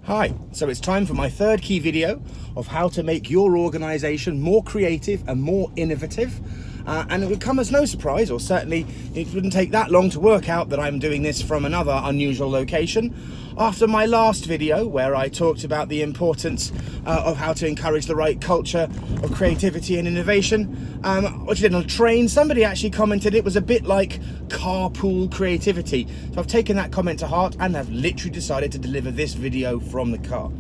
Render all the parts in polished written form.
Hi, so it's time for my third key video of how to make your organisation more creative and more innovative. And it would come as no surprise, or certainly it wouldn't take that long to work out that I'm doing this from another unusual location. After my last video where I talked about the importance of how to encourage the right culture of creativity and innovation, which I did on a train, somebody actually commented it was a bit like carpool creativity. So I've taken that comment to heart and have literally decided to deliver this video from the car.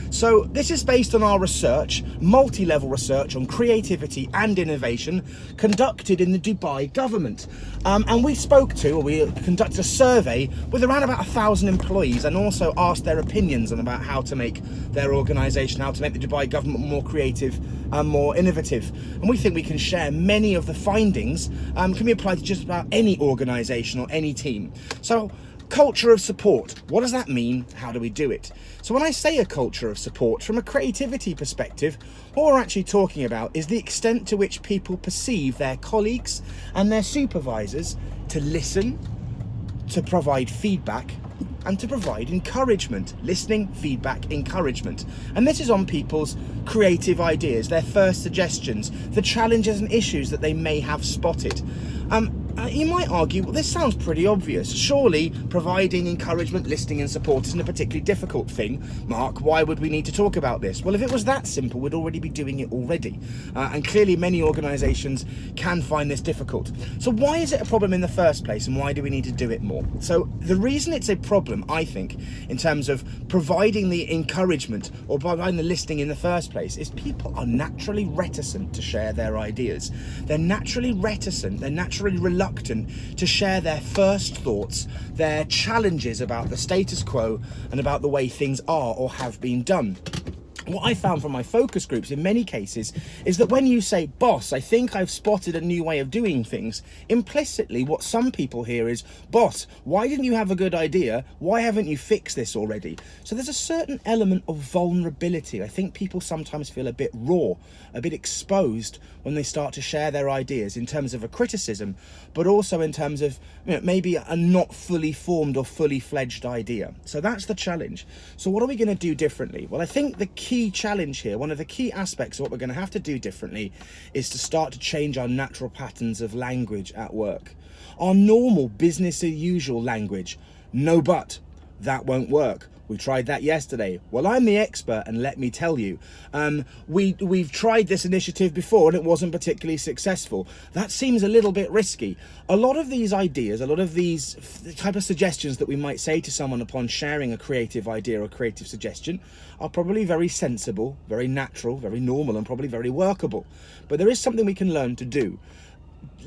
So this is based on our research, multi-level research on creativity and innovation conducted in the Dubai government. And we conducted a survey with around about 1,000 employees and also asked their opinions on about how to make their organisation, how to make the Dubai government more creative and more innovative. And we think we can share many of the findings, can be applied to just about any organisation or any team. So, culture of support. What does that mean? How do we do it? So when I say a culture of support, from a creativity perspective, what we're actually talking about is the extent to which people perceive their colleagues and their supervisors to listen, to provide feedback, and to provide encouragement. Listening, feedback, encouragement. And this is on people's creative ideas, their first suggestions, the challenges and issues that they may have spotted. You might argue, well, this sounds pretty obvious. Surely providing encouragement, listening and support isn't a particularly difficult thing. Mark, why would we need to talk about this? Well, if it was that simple, we'd already be doing it already. And clearly many organisations can find this difficult. So why is it a problem in the first place, and why do we need to do it more? So the reason it's a problem, I think, in terms of providing the encouragement or providing the listening in the first place, is people are naturally reticent to share their ideas. They're naturally reticent, they're naturally reluctant to share their first thoughts, their challenges about the status quo and about the way things are or have been done. What I found from my focus groups in many cases is that when you say, boss, I think I've spotted a new way of doing things, implicitly what some people hear is, boss, why didn't you have a good idea? Why haven't you fixed this already? So there's a certain element of vulnerability. I think people sometimes feel a bit raw, a bit exposed when they start to share their ideas in terms of a criticism, but also in terms of maybe a not fully formed or fully fledged idea. So that's the challenge. So what are we going to do differently? Well, I think the key challenge here, one of the key aspects of what we're going to have to do differently, is to start to change our natural patterns of language at work. Our normal business as usual language, no but, that won't work. We tried that yesterday. Well, I'm the expert, and let me tell you, we've tried this initiative before and it wasn't particularly successful. That seems a little bit risky. A lot of these ideas, a lot of these type of suggestions that we might say to someone upon sharing a creative idea or creative suggestion are probably very sensible, very natural, very normal, and probably very workable. But there is something we can learn to do.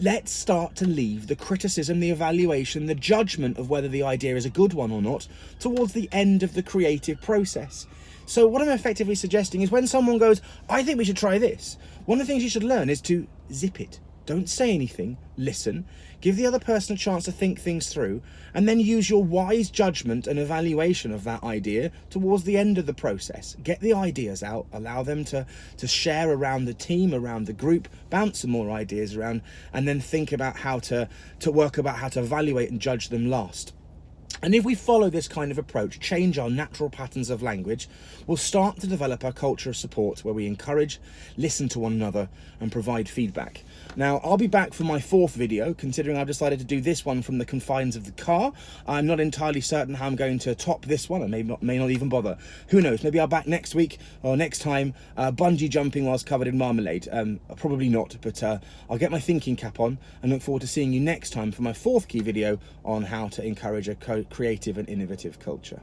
Let's start to leave the criticism, the evaluation, the judgment of whether the idea is a good one or not towards the end of the creative process. So what I'm effectively suggesting is when someone goes, I think we should try this, one of the things you should learn is to zip it. Don't say anything, listen, give the other person a chance to think things through, and then use your wise judgment and evaluation of that idea towards the end of the process. Get the ideas out, allow them to share around the team, around the group, bounce some more ideas around, and then think about how to work about how to evaluate and judge them last. And if we follow this kind of approach, change our natural patterns of language, we'll start to develop a culture of support where we encourage, listen to one another and provide feedback. Now, I'll be back for my fourth video, considering I've decided to do this one from the confines of the car. I'm not entirely certain how I'm going to top this one. I may not even bother. Who knows? Maybe I'll back next week or next time, bungee jumping whilst covered in marmalade. Probably not, but I'll get my thinking cap on and look forward to seeing you next time for my fourth key video on how to encourage a creative and innovative culture.